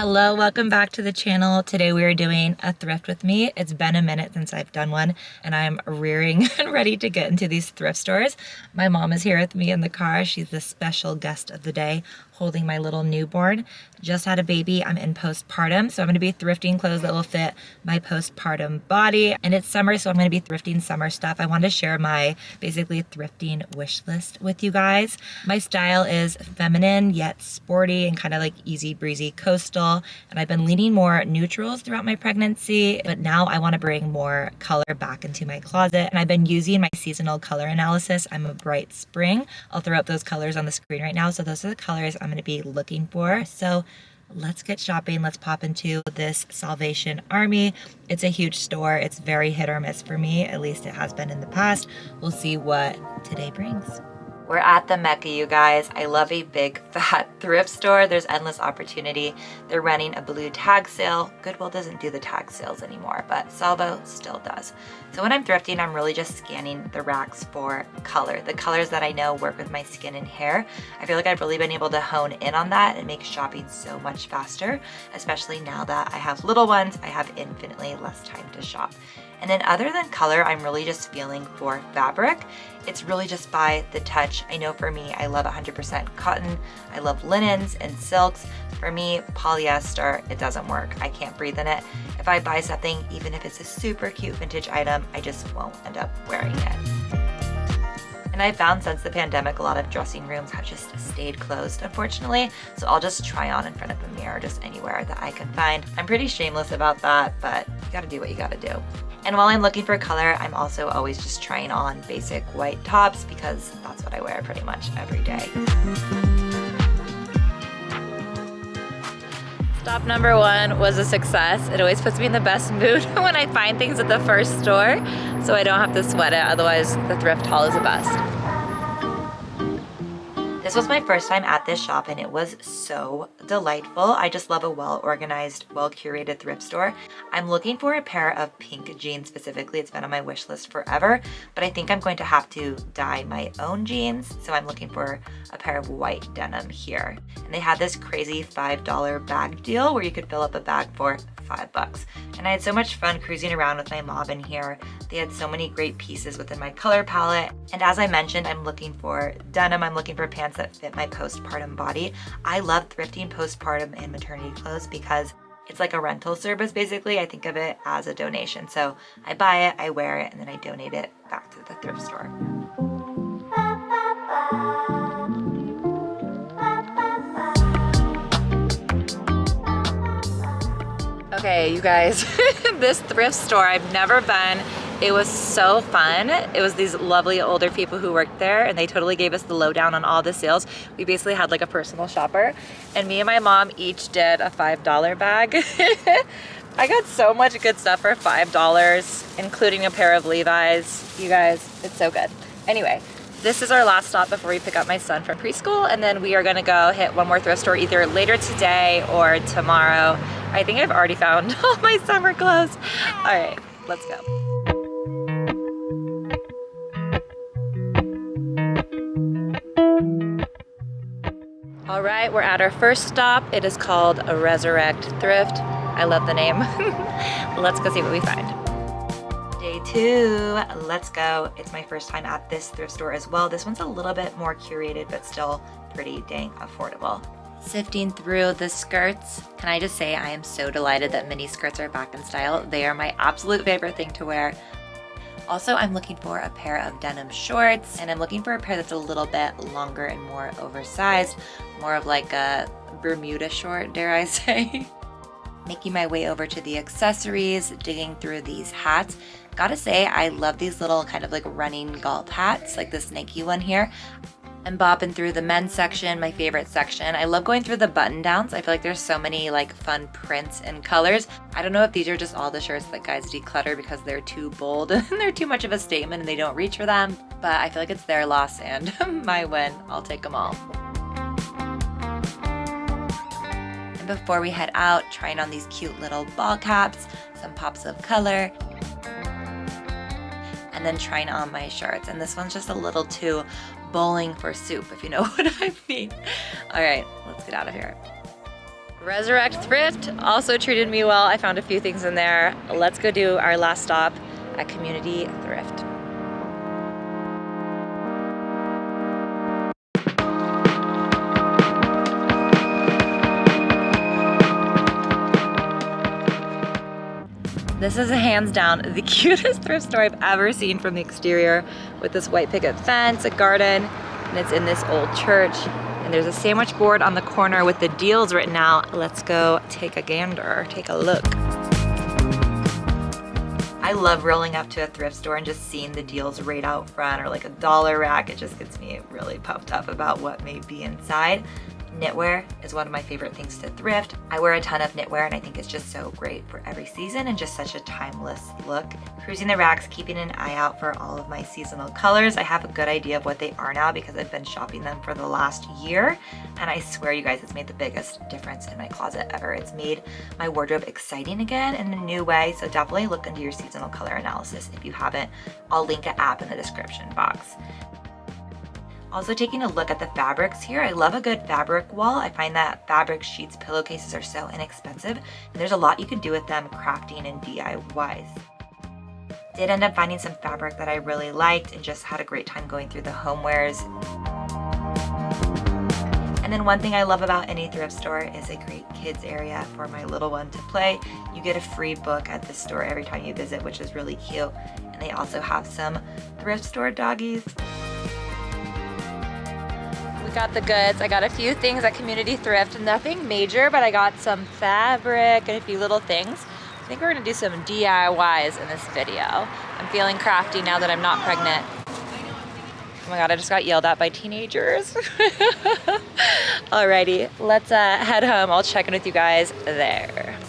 Hello, welcome back to the channel. Today we are doing a thrift with me. It's been a minute since I've done one and I'm rearing and ready to get into these thrift stores. My mom is here with me in the car. She's the special guest of the day, holding my little newborn. Just had a baby. I'm in postpartum, so I'm going to be thrifting clothes that will fit my postpartum body. And it's summer, so I'm going to be thrifting summer stuff. I wanted to share my basically thrifting wish list with you guys. My style is feminine yet sporty and kind of like easy breezy coastal. And I've been leaning more neutrals throughout my pregnancy, but now I want to bring more color back into my closet. And I've been using my seasonal color analysis. I'm a bright spring. I'll throw up those colors on the screen right now. So those are the colors I'm going to be looking for. So let's get shopping. Let's pop into this Salvation Army. It's a huge store. It's very hit or miss for me. At least it has been in the past. We'll see what today brings. We're at the Mecca, you guys. I love a big fat thrift store. There's endless opportunity. They're running a blue tag sale. Goodwill doesn't do the tag sales anymore, but Salvo still does. So when I'm thrifting, I'm really just scanning the racks for color. The colors that I know work with my skin and hair. I feel like I've really been able to hone in on that and make shopping so much faster, especially now that I have little ones. I have infinitely less time to shop. And then other than color, I'm really just feeling for fabric. It's really just by the touch. I know for me, I love 100% cotton. I love linens and silks. For me, polyester, it doesn't work. I can't breathe in it. If I buy something, even if it's a super cute vintage item, I just won't end up wearing it. And I found since the pandemic, a lot of dressing rooms have just stayed closed, unfortunately. So I'll just try on in front of a mirror, just anywhere that I can find. I'm pretty shameless about that, but you gotta do what you gotta do. And while I'm looking for color, I'm also always just trying on basic white tops because that's what I wear pretty much every day. Stop number one was a success. It always puts me in the best mood when I find things at the first store, so I don't have to sweat it. Otherwise, the thrift haul is the best. This was my first time at this shop and it was so delightful. I just love a well-organized, well-curated thrift store. I'm looking for a pair of pink jeans specifically. It's been on my wish list forever, but I think I'm going to have to dye my own jeans. So I'm looking for a pair of white denim here. And they had this crazy $5 bag deal where you could fill up a bag for $5. And I had so much fun cruising around with my mom in here. They had so many great pieces within my color palette. And as I mentioned, I'm looking for denim. I'm looking for pants that fit my postpartum body. I love thrifting postpartum and maternity clothes because it's like a rental service basically. I think of it as a donation. So I buy it, I wear it, and then I donate it back to the thrift store. Okay, you guys, this thrift store, I've never been. It was so fun. It was these lovely older people who worked there and they totally gave us the lowdown on all the sales. We basically had like a personal shopper and me and my mom each did a $5 bag. I got so much good stuff for $5, including a pair of Levi's. You guys, it's so good. Anyway, this is our last stop before we pick up my son from preschool and then we are gonna go hit one more thrift store either later today or tomorrow. I think I've already found all my summer clothes. All right, let's go. All right, we're at our first stop. It is called a Resurrected thrift. I love the name. Let's go see what we find. Day two, let's go. It's my first time at this thrift store as well. This one's a little bit more curated, but still pretty dang affordable. Sifting through the skirts, can I just say I am so delighted that mini skirts are back in style. They are my absolute favorite thing to wear. Also, I'm looking for a pair of denim shorts and I'm looking for a pair that's a little bit longer and more oversized, more of like a Bermuda short, dare I say. Making my way over to the accessories, digging through these hats. Gotta say, I love these little kind of like running golf hats, like this Nike one here. I'm bopping through the men's section, my favorite section. I love going through the button downs. I feel like there's so many like fun prints and colors. I don't know if these are just all the shirts that guys declutter because they're too bold and they're too much of a statement and they don't reach for them, but I feel like it's their loss and my win. I'll take them all. And before we head out, trying on these cute little ball caps, some pops of color, and then trying on my shirts. And this one's just a little too bowling for soup, if you know what I mean. All right, let's get out of here. Resurrect Thrift also treated me well. I found a few things in there. Let's go do our last stop at Community Thrift. This is hands down the cutest thrift store I've ever seen from the exterior, with this white picket fence, a garden, and it's in this old church. And there's a sandwich board on the corner with the deals written out. Let's go take a gander, take a look. I love rolling up to a thrift store and just seeing the deals right out front, or like a dollar rack. It just gets me really pumped up about what may be inside. Knitwear is one of my favorite things to thrift. I wear a ton of knitwear and I think it's just so great for every season and just such a timeless look. Cruising the racks, keeping an eye out for all of my seasonal colors. I have a good idea of what they are now because I've been shopping them for the last year, and I swear you guys, it's made the biggest difference in my closet ever. It's made my wardrobe exciting again in a new way, so definitely look into your seasonal color analysis if you haven't. I'll link an app in the description box. Also taking a look at the fabrics here. I love a good fabric wall. I find that fabric sheets, pillowcases are so inexpensive, and there's a lot you can do with them crafting and DIYs. Did end up finding some fabric that I really liked and just had a great time going through the homewares. And then one thing I love about any thrift store is a great kids area for my little one to play. You get a free book at the store every time you visit, which is really cute. And they also have some thrift store doggies. Got the goods. I got a few things at Community Thrift, nothing major, but I got some fabric and a few little things. I think we're gonna do some DIYs in this video. I'm feeling crafty now that I'm not pregnant. Oh my God, I just got yelled at by teenagers. Alrighty, let's head home. I'll check in with you guys there.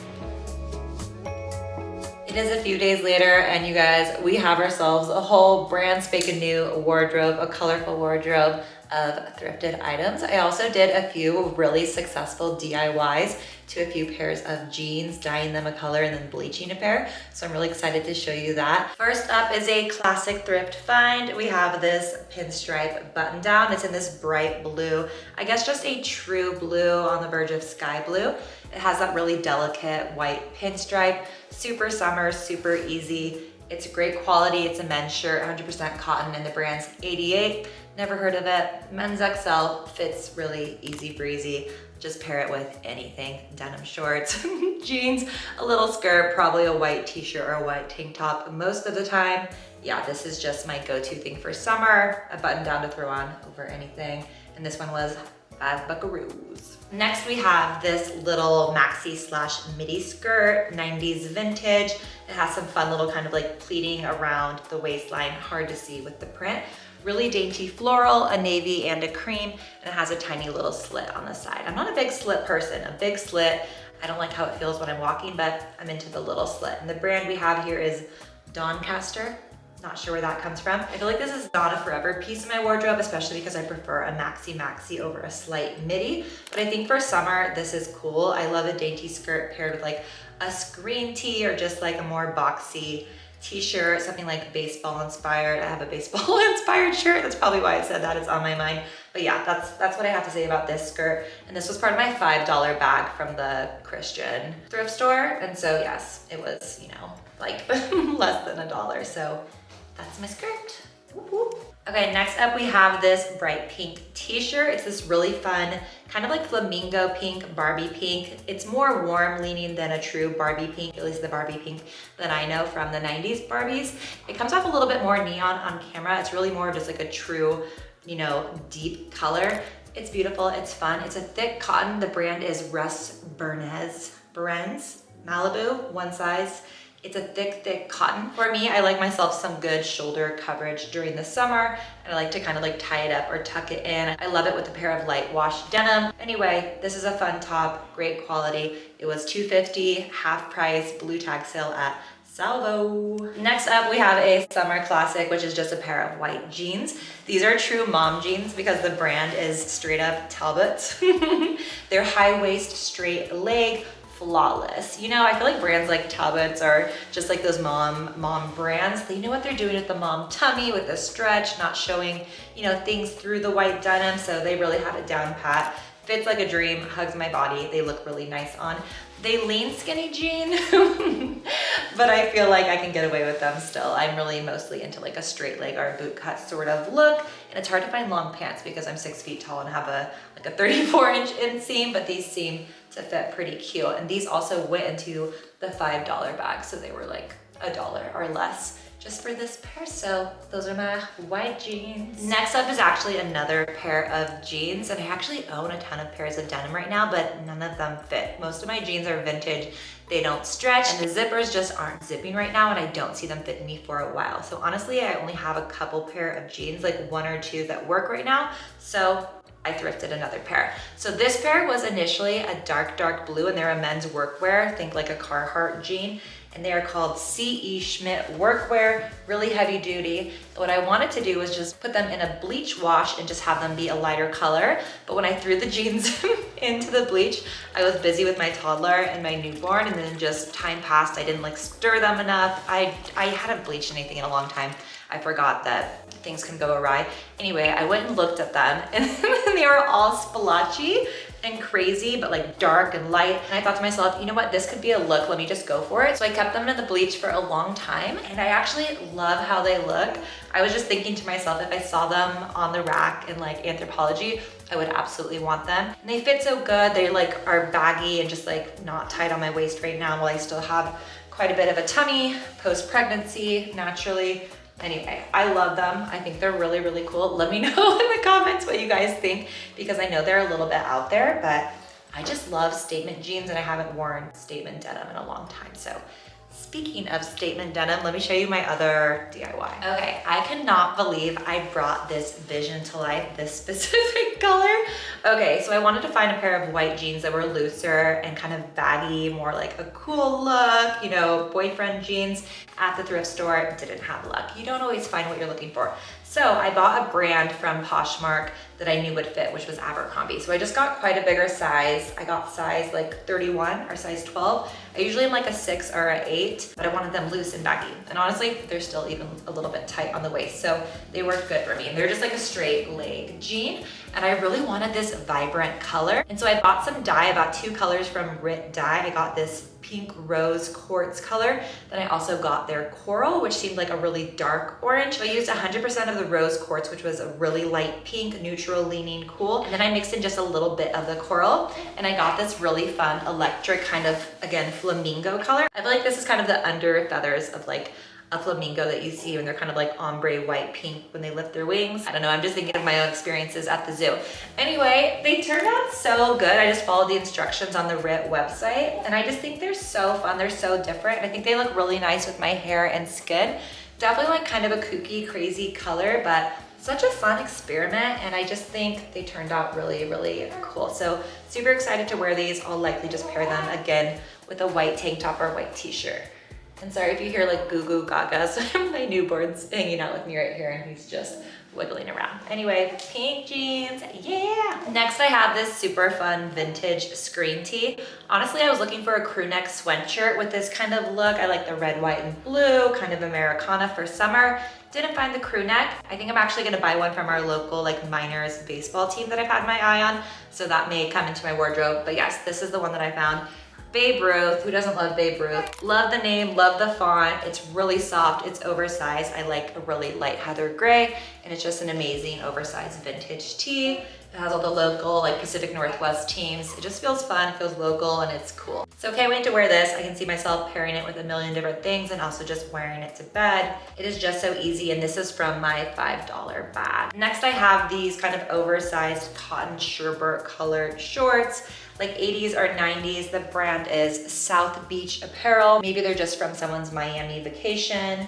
It is a few days later, and you guys, we have ourselves a whole brand spanking new wardrobe, a colorful wardrobe of thrifted items. I also did a few really successful DIYs to a few pairs of jeans, dyeing them a color and then bleaching a pair. So I'm really excited to show you that. First up is a classic thrift find. We have this pinstripe button down. It's in this bright blue, I guess just a true blue on the verge of sky blue. It has that really delicate white pinstripe, super summer, super easy. It's great quality. It's a men's shirt, 100% cotton, and the brand's 88. Never heard of it. Men's XL, fits really easy breezy. Just pair it with anything. Denim shorts, jeans, a little skirt, probably a white t-shirt or a white tank top most of the time. Yeah, this is just my go-to thing for summer. A button down to throw on over anything. And this one was $5 buckaroos. Next we have this little maxi slash midi skirt, 90s vintage. It has some fun little kind of like pleating around the waistline, hard to see with the print. Really dainty floral, a navy and a cream, and it has a tiny little slit on the side. I'm not a big slit person. A big slit, I don't like how it feels when I'm walking, but I'm into the little slit. And the brand we have here is Doncaster. Not sure where that comes from. I feel like this is not a forever piece in my wardrobe, especially because I prefer a maxi over a slight midi. But I think for summer, this is cool. I love a dainty skirt paired with like a screen tee or just like a more boxy t-shirt, something like baseball inspired. I have a baseball inspired shirt. That's probably why I said that. It's on my mind. But yeah, that's what I have to say about this skirt. And this was part of my $5 bag from the Christian thrift store. And so yes, it was, you know, like less than $1. So that's my skirt. Whoop, whoop. Okay, next up we have this bright pink t-shirt. It's this really fun, kind of like flamingo pink, Barbie pink. It's more warm leaning than a true Barbie pink, at least the Barbie pink that I know from the 90s Barbies. It comes off a little bit more neon on camera. It's really more just like a true, you know, deep color. It's beautiful, it's fun. It's a thick cotton. The brand is Russ Berens Malibu, one size. It's a thick cotton. For me, I like myself some good shoulder coverage during the summer, and I like to kind of like tie it up or tuck it in. I love it with a pair of light wash denim. Anyway, this is a fun top, great quality. It was $2.50, half price, blue tag sale at Salvo. Next up, we have a summer classic, which is just a pair of white jeans. These are true mom jeans because the brand is straight up Talbot. They're high waist, straight leg, flawless. You know, I feel like brands like Talbot's are just like those mom brands. They know what they're doing with the mom tummy, with the stretch, not showing, you know, things through the white denim. So they really have it down pat. Fits like a dream, hugs my body. They look really nice on. They lean skinny jean, but I feel like I can get away with them still. I'm really mostly into like a straight leg or a boot cut sort of look. And it's hard to find long pants because I'm 6 feet tall and have like a 34-inch inseam, but these seem to fit pretty cute. And these also went into the $5 bag. So they were like $1 or less just for this pair. So those are my white jeans. Next up is actually another pair of jeans, and I actually own a ton of pairs of denim right now, but none of them fit. Most of my jeans are vintage. They don't stretch, and the zippers just aren't zipping right now, and I don't see them fitting me for a while. So honestly, I only have a couple pair of jeans, like 1 or 2 that work right now. So I thrifted another pair. So this pair was initially a dark blue, and they're a men's workwear. Think like a Carhartt jean. And they are called C.E. Schmidt workwear, really heavy duty. What I wanted to do was just put them in a bleach wash and just have them be a lighter color. But when I threw the jeans into the bleach, I was busy with my toddler and my newborn, and then just time passed. I didn't like stir them enough. I hadn't bleached anything in a long time. I forgot that things can go awry. Anyway, I went and looked at them, and they were all splotchy and crazy, but like dark and light. And I thought to myself, you know what, this could be a look, let me just go for it. So I kept them in the bleach for a long time, and I actually love how they look. I was just thinking to myself, if I saw them on the rack in like Anthropologie, I would absolutely want them. And they fit so good. They like are baggy and just like not tight on my waist right now, while I still have quite a bit of a tummy post-pregnancy naturally. Anyway, I love them. I think they're really, really cool. Let me know in the comments what you guys think, because I know they're a little bit out there, but I just love statement jeans, and I haven't worn statement denim in a long time. So speaking of statement denim, let me show you my other DIY. Okay, I cannot believe I brought this vision to life, this specific color. Okay, so I wanted to find a pair of white jeans that were looser and kind of baggy, more like a cool look, you know, boyfriend jeans. At the thrift store, didn't have luck. You don't always find what you're looking for. So I bought a brand from Poshmark that I knew would fit, which was Abercrombie. So I just got quite a bigger size. I got size like 31 or size 12. I usually am like a 6 or an 8, but I wanted them loose and baggy. And honestly, they're still even a little bit tight on the waist. So they work good for me. And they're just like a straight leg jean. And I really wanted this vibrant color. And so I bought some dye, I bought 2 colors from Rit Dye. I got this pink rose quartz color. Then I also got their coral, which seemed like a really dark orange. So I used 100% of the rose quartz, which was a really light pink, neutral leaning cool. And then I mixed in just a little bit of the coral, and I got this really fun electric kind of, again, flamingo color. I feel like this is kind of the under feathers of like a flamingo that you see when they're kind of like ombre white pink when they lift their wings. I don't know, I'm just thinking of my own experiences at the zoo. Anyway, they turned out so good. I just followed the instructions on the Rit website, and I just think they're so fun. They're so different. And I think they look really nice with my hair and skin. Definitely like kind of a kooky, crazy color, but such a fun experiment. And I just think they turned out really, really cool. So super excited to wear these. I'll likely just pair them again with a white tank top or a white t-shirt. And sorry if you hear like goo goo gagas. My newborn's hanging out with me right here, and he's just wiggling around. Anyway, pink jeans, yeah. Next I have this super fun vintage screen tee. Honestly, I was looking for a crew neck sweatshirt with this kind of look. I like the red, white, and blue, kind of Americana for summer. Didn't find the crew neck. I think I'm actually gonna buy one from our local like minors baseball team that I've had my eye on. So that may come into my wardrobe. But yes, this is the one that I found. Babe Ruth, who doesn't love Babe Ruth? Love the name, love the font. It's really soft, it's oversized. I like a really light heather gray, and it's just an amazing oversized vintage tee. It has all the local like Pacific Northwest teams. It just feels fun, it feels local, and it's cool. So can't wait to wear this. I can see myself pairing it with a million different things and also just wearing it to bed. It is just so easy, and this is from my $5 bag. Next I have these kind of oversized cotton sherbet colored shorts, like 80s or 90s. The brand is South Beach Apparel. Maybe they're just from someone's Miami vacation.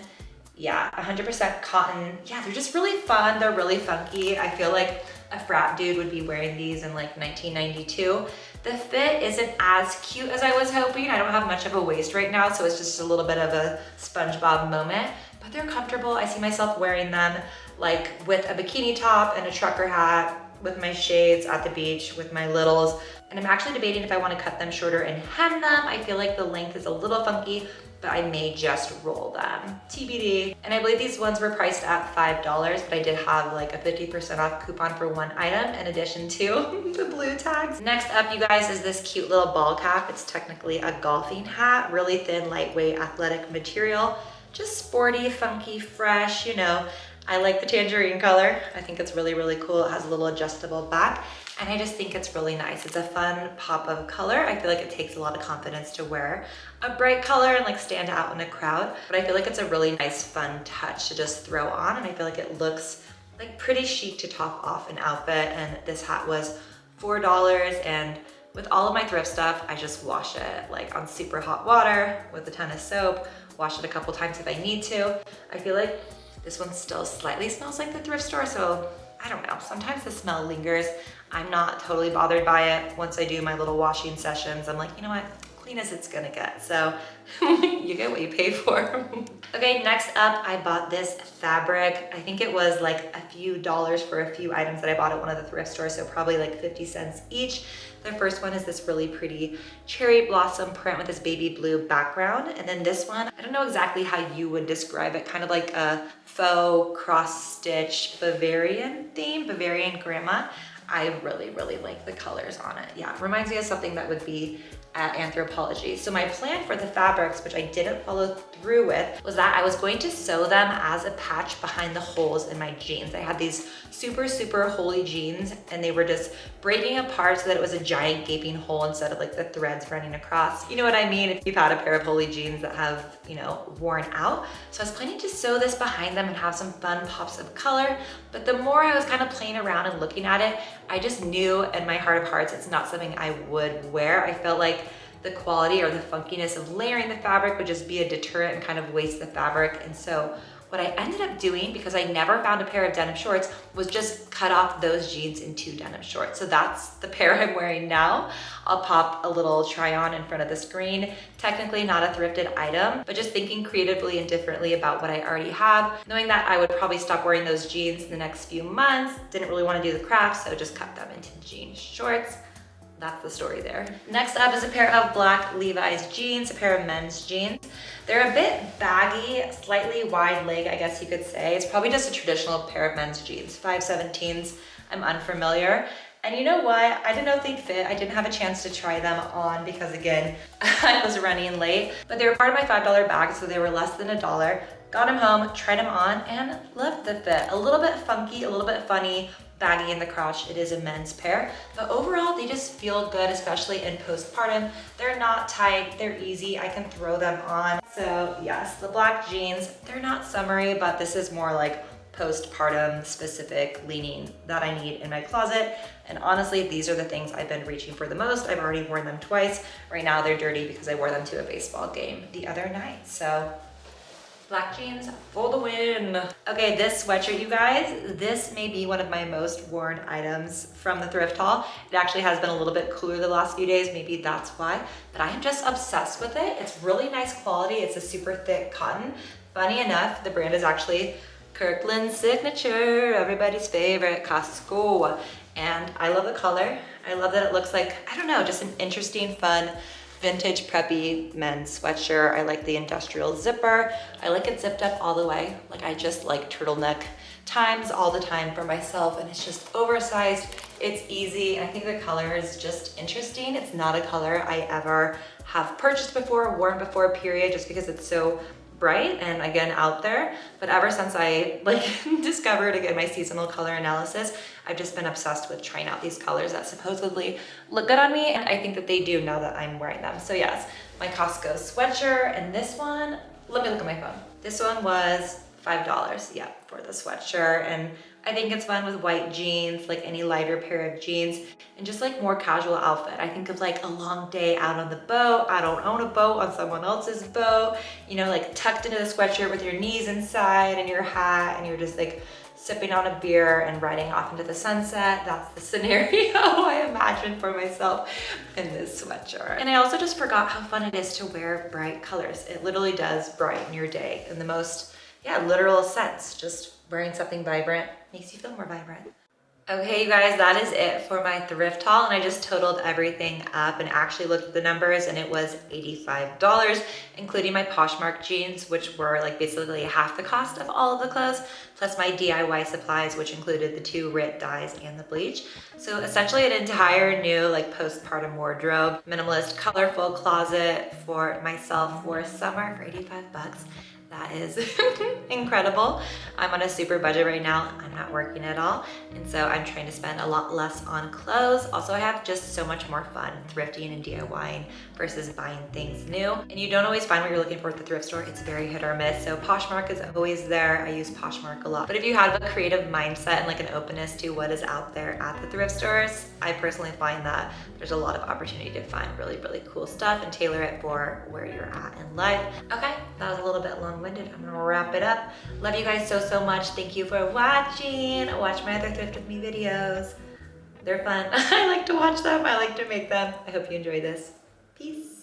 Yeah, 100% cotton. Yeah, they're just really fun. They're really funky. I feel like a frat dude would be wearing these in like 1992. The fit isn't as cute as I was hoping. I don't have much of a waist right now, so it's just a little bit of a SpongeBob moment, but they're comfortable. I see myself wearing them like with a bikini top and a trucker hat, with my shades at the beach, with my littles. And I'm actually debating if I want to cut them shorter and hem them. I feel like the length is a little funky, but I may just roll them. TBD. And I believe these ones were priced at $5, but I did have like a 50% off coupon for one item in addition to the blue tags. Next up, you guys, is this cute little ball cap. It's technically a golfing hat, really thin, lightweight, athletic material. Just sporty, funky, fresh, you know. I like the tangerine color. I think it's really, really cool. It has a little adjustable back, and I just think it's really nice. It's a fun pop of color. I feel like it takes a lot of confidence to wear a bright color and like stand out in a crowd, but I feel like it's a really nice, fun touch to just throw on, and I feel like it looks like pretty chic to top off an outfit. And this hat was $4, and with all of my thrift stuff, I just wash it like on super hot water with a ton of soap, wash it a couple times if I need to. I feel like this one still slightly smells like the thrift store, so I don't know. Sometimes the smell lingers. I'm not totally bothered by it. Once I do my little washing sessions, I'm like, you know what? Clean as it's gonna get. So you get what you pay for. Okay, next up, I bought this fabric. I think it was like a few dollars for a few items that I bought at one of the thrift stores, so probably like 50 cents each. The first one is this really pretty cherry blossom print with this baby blue background. And then this one, I don't know exactly how you would describe it, kind of like a faux cross-stitch Bavarian theme, Bavarian grandma. I really, really like the colors on it. Yeah, it reminds me of something that would be at Anthropologie. So my plan for the fabrics, which I didn't follow through with, was that I was going to sew them as a patch behind the holes in my jeans. I had these super, super holey jeans, and they were just breaking apart so that it was a giant gaping hole instead of like the threads running across. You know what I mean? If you've had a pair of holey jeans that have, you know, worn out. So I was planning to sew this behind them and have some fun pops of color. But the more I was kind of playing around and looking at it, I just knew in my heart of hearts, it's not something I would wear. I felt like the quality or the funkiness of layering the fabric would just be a deterrent and kind of waste the fabric. And so what I ended up doing, because I never found a pair of denim shorts, was just cut off those jeans into denim shorts. So that's the pair I'm wearing now. I'll pop a little try on in front of the screen. Technically not a thrifted item, but just thinking creatively and differently about what I already have, knowing that I would probably stop wearing those jeans in the next few months. Didn't really want to do the craft, so just cut them into jean shorts. That's the story there. Next up is a pair of black Levi's jeans, a pair of men's jeans. They're a bit baggy, slightly wide leg, I guess you could say. It's probably just a traditional pair of men's jeans, 517s. I'm unfamiliar. And you know what? I didn't know if they'd fit. I didn't have a chance to try them on because, again, I was running late. But they were part of my $5 bag, so they were less than $1. Got them home, tried them on, and loved the fit. A little bit funky, a little bit funny, baggy in the crotch. It is a men's pair, but overall they just feel good, especially in postpartum. They're not tight, they're easy, I can throw them on. So yes, the black jeans, they're not summery, but this is more like postpartum specific leaning that I need in my closet. And honestly, these are the things I've been reaching for the most. I've already worn them twice. Right now they're dirty because I wore them to a baseball game the other night. So black jeans for the win. Okay, this sweatshirt, you guys, this may be one of my most worn items from the thrift haul. It actually has been a little bit cooler the last few days, maybe that's why, but I am just obsessed with it. It's really nice quality. It's a super thick cotton. Funny enough, the brand is actually Kirkland's Signature, everybody's favorite, Costco. And I love the color. I love that it looks like, I don't know, just an interesting, fun, vintage preppy men's sweatshirt. I like the industrial zipper. I like it zipped up all the way. Like I just like turtleneck times all the time for myself, and it's just oversized. It's easy. I think the color is just interesting. It's not a color I ever have purchased before, worn before, period, just because it's so bright and again out there. But ever since I discovered again my seasonal color analysis, I've just been obsessed with trying out these colors that supposedly look good on me, and I think that they do now that I'm wearing them. So yes, my Costco sweatshirt, and this one, let me look at my phone. This one was $5, yeah, for the sweatshirt. And I think it's fun with white jeans, like any lighter pair of jeans, and just like more casual outfit. I think of like a long day out on the boat. I don't own a boat, on someone else's boat, you know, like tucked into the sweatshirt with your knees inside and your hat, and you're just like sipping on a beer and riding off into the sunset. That's the scenario I imagine for myself in this sweatshirt. And I also just forgot how fun it is to wear bright colors. It literally does brighten your day in the most, yeah, literal sense. Just wearing something vibrant makes you feel more vibrant. Okay, you guys, that is it for my thrift haul, and I just totaled everything up and actually looked at the numbers, and it was $85, including my Poshmark jeans, which were like basically half the cost of all of the clothes, plus my DIY supplies, which included the 2 RIT dyes and the bleach. So essentially an entire new like postpartum wardrobe, minimalist, colorful closet for myself for summer for 85 bucks. That is incredible. I'm on a super budget right now. I'm not working at all. And so I'm trying to spend a lot less on clothes. Also, I have just so much more fun thrifting and DIYing versus buying things new. And you don't always find what you're looking for at the thrift store. It's very hit or miss. So Poshmark is always there. I use Poshmark a lot. But if you have a creative mindset and like an openness to what is out there at the thrift stores, I personally find that there's a lot of opportunity to find really, really cool stuff and tailor it for where you're at in life. Okay, that was a little bit long-winded. I'm gonna wrap it up. Love you guys so, so much. Thank you for watching. Watch my other Thrift With Me videos. They're fun. I like to watch them. I like to make them. I hope you enjoy this. Peace.